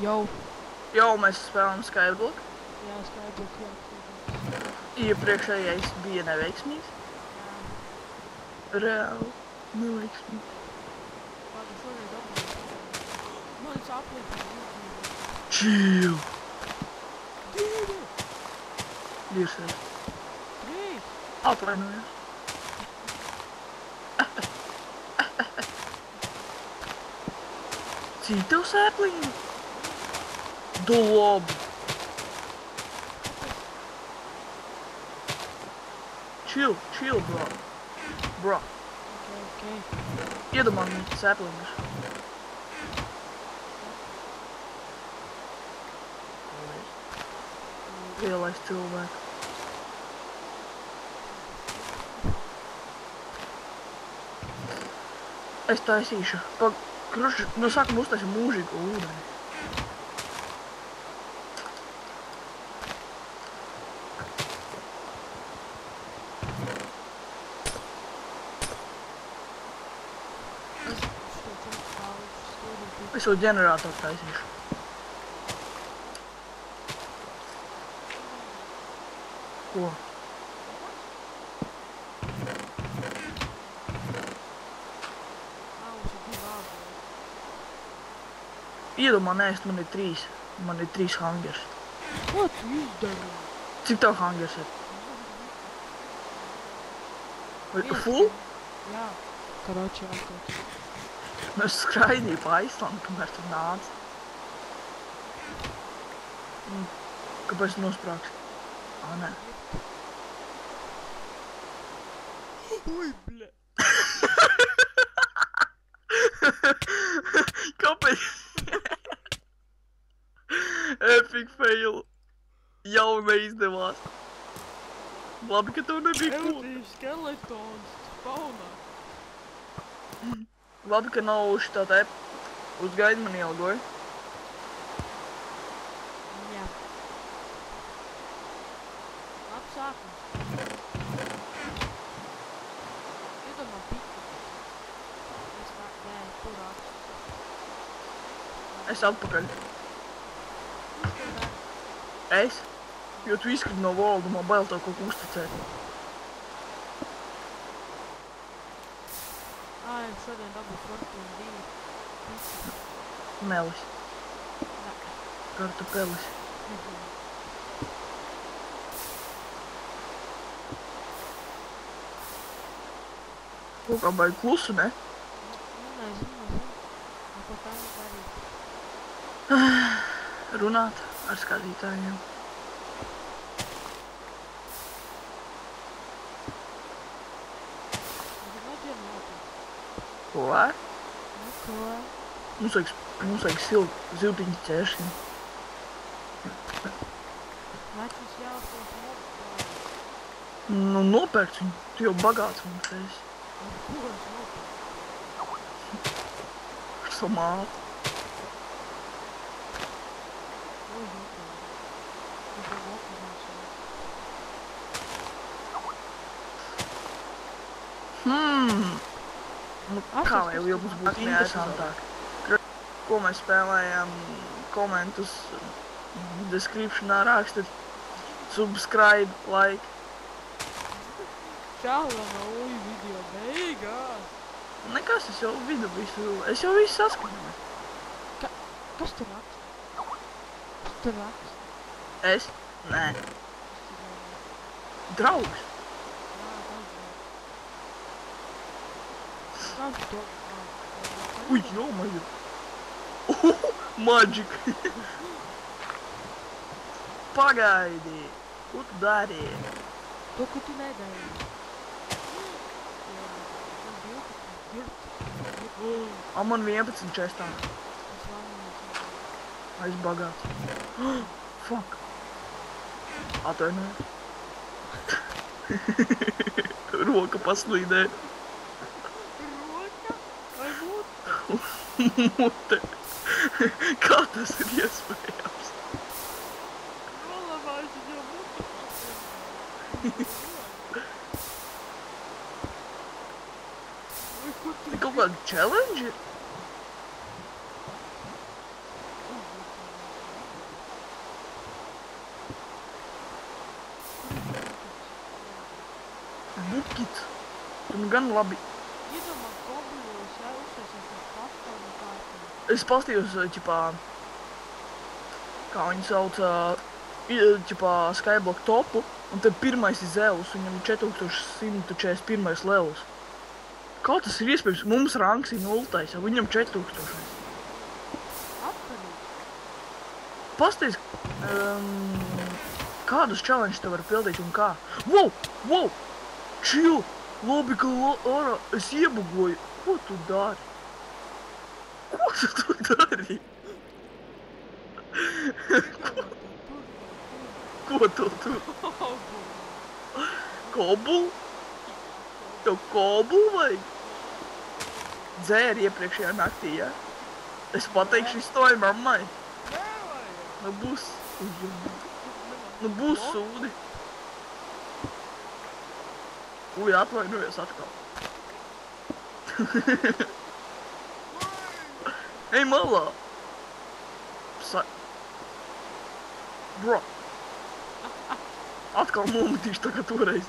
Jau. Jau mēs spēlējam Skyblock. Jā, Skyblock, jā. Iepriekšējais bija neveiksmīgs. Jā. Reāli neveiksmīgs. Kādu šoreiz dabūju? Man saplīpēja izdzīvot. Chill! 2! Dirsēs. 3! Atvainojos. Cik tev sēpliņi? Labi. Chill, bro. Bro. Okay. Iedomājies sēpliņus. Lielais cilvēks. Es taisīšu. Kruši, no sākuma uztaisu mūžīgu ūdeni. Es jau ģeneratoru taisīšu. Ko? Iedomā, nēst, man ir 3. Man ir 3 hangers. Ko tu izdari? Cik tev hangers ir? Full? Jā. Karoči, atkārt. Es skraidīju pa Aislandu, kamēr tu nāc. Kāpēc tu nosprāgsi? Nē. Ui, ble. Kāpēc? Epic fail. Jau neizdevās. Labi, ka tev nebija ko. Eudīši skeletons spaunā. Labi, ka nav šitā te uz gaidu man ielgoja. Jā. Labs sākums. Iedomā piku. Es tā, nē, tur rakstu. Es atpakaļ. Es? Jo tu izkriti no voldu, man bail tev kaut ko uzticēt. Šodien dabūju Fortune 2. Melis. Nē. Kartupelis. Kaut kā baigi klusu, ne? Nezinu. Par tā nedarīt. Runāt ar skatītājiem. Ko? Ko? Mums vajag ziltiņu ķēršanu. Vecus jāstos nopērk. Nu, nopērc viņu. Tu jau bagāts mums esi. Ar ko es nopērk? Ar savu mātu. Ko es nopērk? Es jau nopērk. Nu, kā lai jau mums būtu interesantāk? Ko mēs spēlējam, komentus descriptionā rakstat, subscribe, like. Čau, no uj video beigās. Nekas, es jau visu saskaņoju. Kas tur raksta? Kas tur raksta? Es? Nē. Draugs. Ui, ё-моё. Magic. Pagaidi. Ko tu dari? To, ko tu nedari. Man 11 čestā. Es bagāts. Fuck. Atvainojies. Roka paslīdē. Mute. Kā tas ir iespējams? Nolabājuši jau mute. Ir kaut kāda challenge? gan labi. Iedomā goblīnus, jā, uztaisīt uz platformu kārtīgi. Es pastījos, ķipā, kā viņi sauc, ķipā, Skyblock topu, un te pirmais ir Zeus, viņam ir 4141 levels. Kā tas ir iespējams? Mums rangs ir 0, jau viņam 4000. Atkarīgi. Pasties, kādus challenge te var pildīt un kā? Wow! Wow! Chill! Labi, ka ārā es iebugoju. Ko tu dari? Ko tu tur dari? Ko tu tur? Kobulu? Tev kobulu vajag? Dzēri iepriekšējā naktī, ja? Es pateikšu izstāju mammai. Nu būs... Nu būs sūdi. Uj, atvainojies atkal. Ej malā! Bro! Atkal nometīšu tā kā toreiz.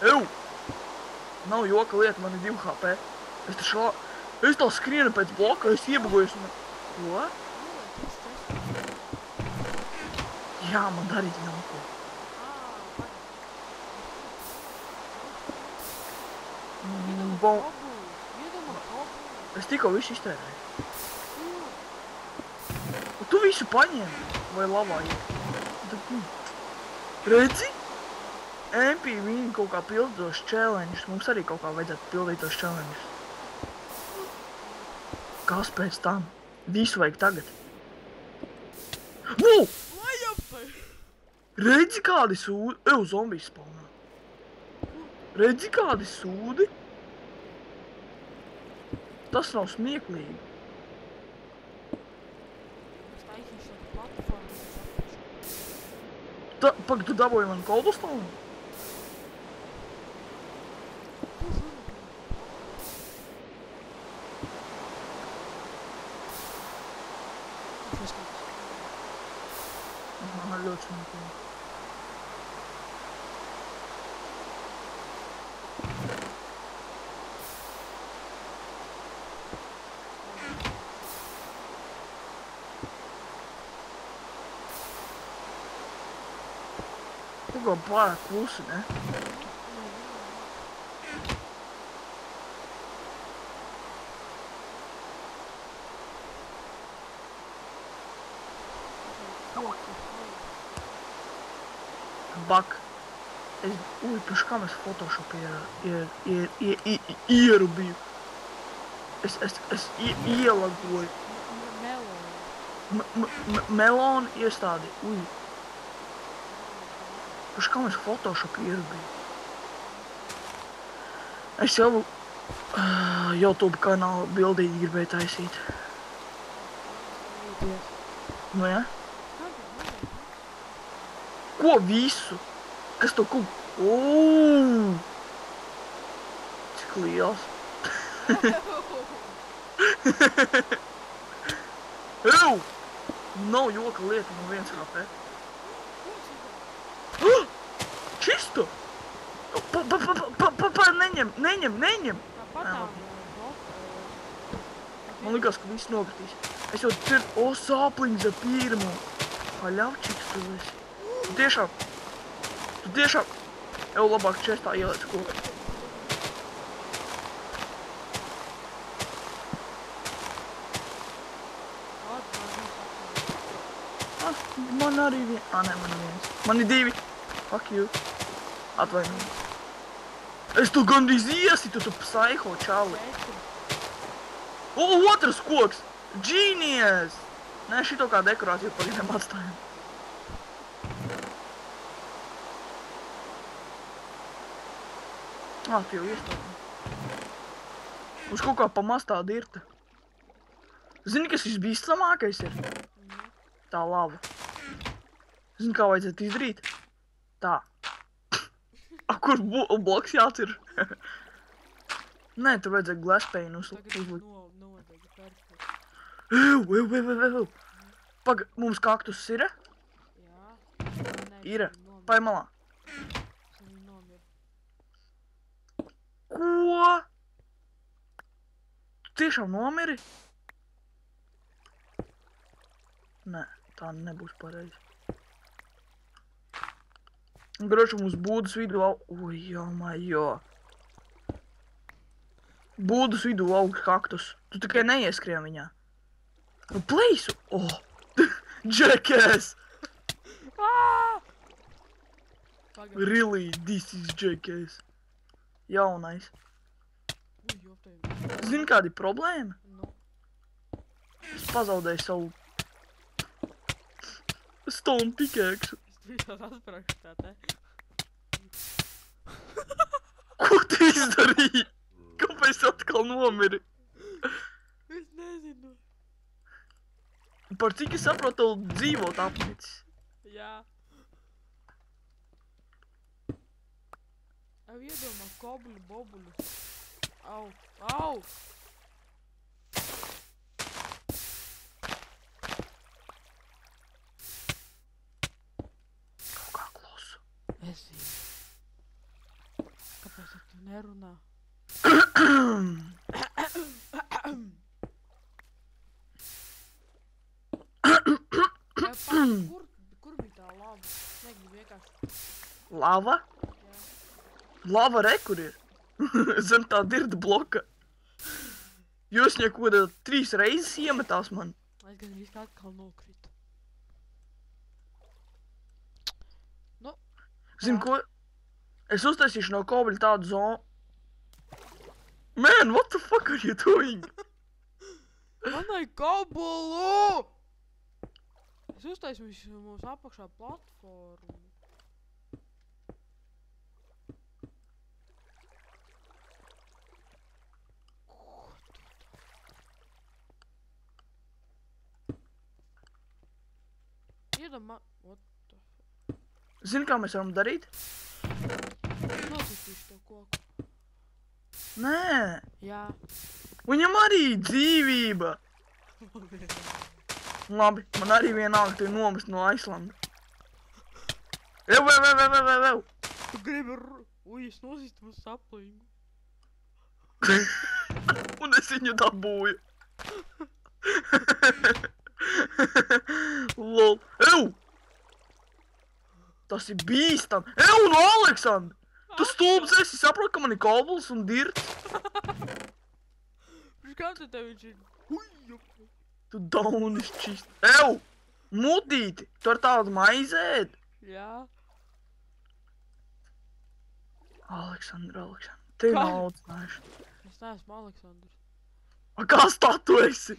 Ew! Nav joka lieta, man ir 2 HP. Es tā skrienu pēc bloka, es iebagojos un... Ko? Jā, man darīt nav ko. Es tikko visu iztērēju. Un tu visu paņēmi? Vai lavā iet? Redzi? MP viņi kaut kā pildītos challenges. Mums arī kaut kā vajadzētu pildīt tos challenges. Kas pēc tam? Visu vajag tagad. Wow! Redzi kādi sūdi? Ew, zombijas spawnā. Redzi kādi sūdi? Tas nav smieklīgi. Pag, tu dabūji man cobblestone? Aha, ļoti smieklīgi. Tikko pārāk klusi, ne? Bak. Uj, pēc kam es Photoshop ierubīju. Es ielagoju. Melonu iestādi. Uj. Pēc kam es Photoshop ierubīju. Es jau YouTube kanālu bildīgi gribēju taisīt. Nu, ja? Ko visu? Kas to kub? Oooo! Cik liels. Ew! Nav joka lieta, man 1 HP. Čisto! Neņem! Man likās, ka viss nokritīs. Es jau sāpliņš ar pirmo. Paļaučiks tu esi. Tu tiešām, jau labāk čestā ieliec koku. Man arī viens. Nē, man ir viens. Man ir 2. Fuck you. Atvainojies. Es tu gandrīz iesitu, tu psaiho čali. O, otrs koks! Genius! Nē, šito kā dekorāciju pagadiem atstājam. Tu jau iestādām. Uz kaut kā pamastā dirta. Zini, kas visbīstamākais ir? Tā lava. Zini, kā vajadzētu izdarīt? Tā. Kur bloks jācir? Nē, tur vajadzētu glaspēju uzlikt. Ew. Pag, mums kaktus ir? Jā. Ir. Pai malā. Ko? Tu tiešām nomiri? Nē, tā nebūs pareizi. Groši mums būdas vidū Ui, jo. Būdas vidū augst kaktus. Tu tikai neieskrien viņā. Nu, pleisu! Oh! Jackass! Really, this is Jackass. Jaunais. Zini, kāda ir problēma? Es pazaudēju savu stone pickaxe. Es visās atsprakšu tā te. Ko tu izdarīji? Kāpēc atkal nomiri? Es nezinu. Par cik es saprotu, tev dzīvot apnicis? Jā. Ev iedomā kobuli bobuli. Au, au! Kaut kā klusu. Es zinu. Kāpēc ar tu nerunā? Kur bija tā lava? Negribu vienkārši. Lava? Jā. Lava re, kur ir? Zem tā dirda bloka. Jūs viņai kaut kādā 3 reizes iemetās man. Es gan visu atkal nokritu. Nu. Zini ko? Es uztaisīšu no kobļa tādu zonu. Man, what the fuck are you doing? Manai kobulu! Es uztaisīšu mums apakšā platformu. Iedomā... What the fuck? Zini, kā mēs varam darīt? Nocitīšu to koku. Nē, Jā. viņam arī dzīvība. Labi, man arī vienalga tevi nomest no Aislanda. Ev! Tu gribi Ui, es nozīstu mums saplīgu. Un es viņu dabūju. Lol. Ew! Tas ir bīstam. Ew, no Aleksandra! Tu stulbs esi, saprot, ka man ir kobuls un dirts. Priekš kā te tev viņš ir? Ui, Tu daunis čist. Ew! Mutīti! Tu ar tādu maizēd? Jā. Aleksandra. Tev Kā? nav audzinājuši. Es neesmu Aleksandrs. A, kas tā tu esi?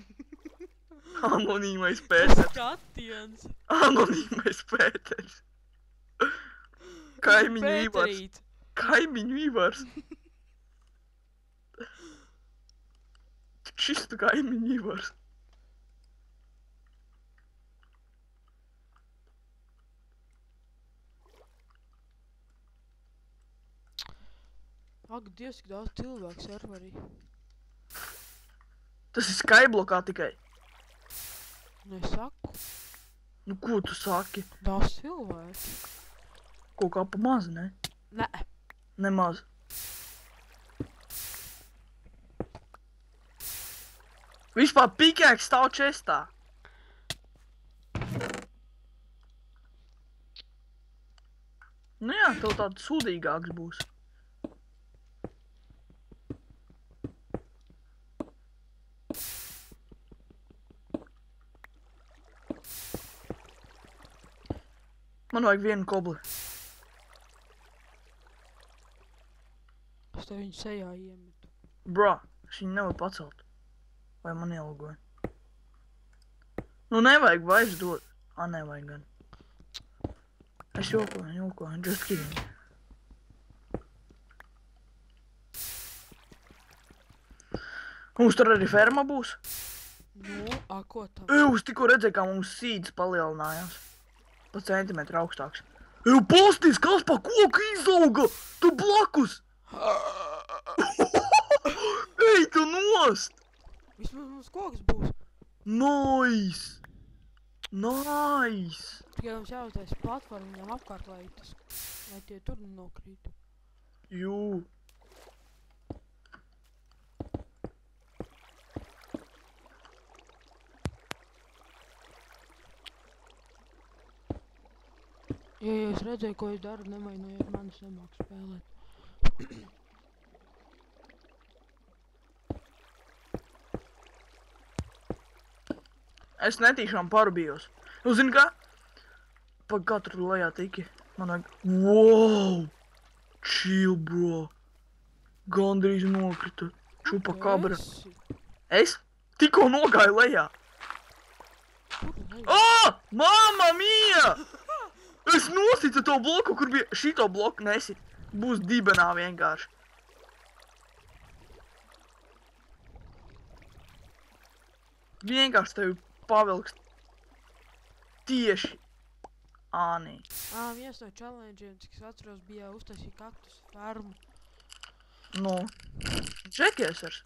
Anonīmais Pēters. Skatiens. Anonīmais Pēters. Kaimiņu Ivars. Pēterīt. Kaimiņu Ivars. Čistu kaimiņu Ivars. Ak, Dievs, cik daudz cilvēku serverī. Tas ir Skyblokā tikai. Nu, es saku. Nu, ko tu saki? Daudz cilvēku. Kaut kā pa maz, ne? Nē. Nemaz. Vispār pikēks stāv čestā. Nu jā, tev tāds sūdīgāks būs. Man vajag vienu kobli. Es tev viņu sejā iemetu. Bro, es viņu nevaru pacelt. Vai man ielgoja? Nu nevajag vairs dot. Ā, nevajag gan. Es jokoju, just kidding. Mums tur arī ferma būs. Nu, a, ko tam? Es tikko redzēju, kā mums sīds palielinājās. Pa centimetru augstāks. Pasties, kas pa koku izauga? Tu blakus! Ej, tu nost! Vismaz mums koks būs. Nice! Nice! Tikai mums jāuztais platformu viņam apkārt, lai tie tur nenokrīt. Jū. Ja jūs redzēju, ko es daru, nevainojiet mani, es nemāku spēlēt. Es netīšām pārbījos. Nu, zini kā? Pa katru lejā tiki. Man vajag... Wow! Chill, bro. Gandrīz nokrita. Čupa kabra. Es tikko nogāju lejā. Mamma mia! Es nosicu to bloku, kur bija šito bloku nesit. Būs dibenā vienkārši. Vienkārši tevi pavilks tieši ānī. Viens no challenge'iem, cik es atceros, bija uztaisīt kaktus farmu. Nu, džekiesers.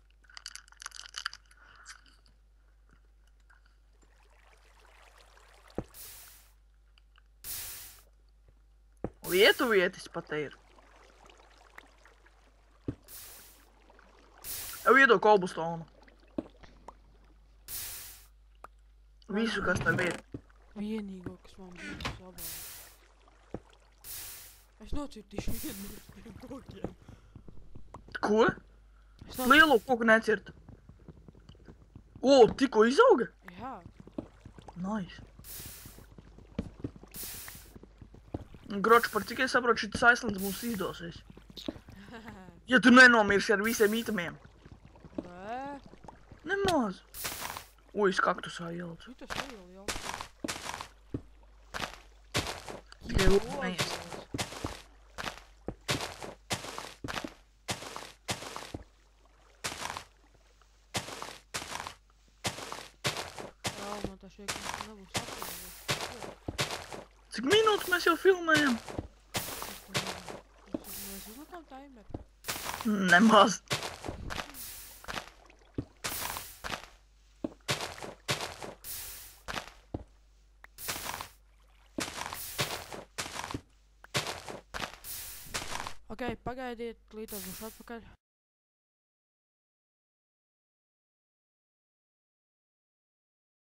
Vietis pat ir. Jau iedod cobblestone. Visu, kas tev ir. Vienīgo, kas man bija sabāja. Es nocirtīšu vienu no tiem kokiem. Ko? Lielo koku necirt. O, tikko izauga? Jā. Nice. Groč, par cik es saprotu, šitas aizslands mums izdosies. Ja tu nenomirsi ar visiem itemiem. Nē. Nemaz. Ui, es kaktusā ielicu. Šitas neieli jau. Tikai lūdzu. Jā, man tā šeit nebūs apkārt. Cik minūtes mēs jau filmējam? Mēs uzlikām timeru. Nemaz. Ok, pagaidiet, līdz būšu atpakaļ.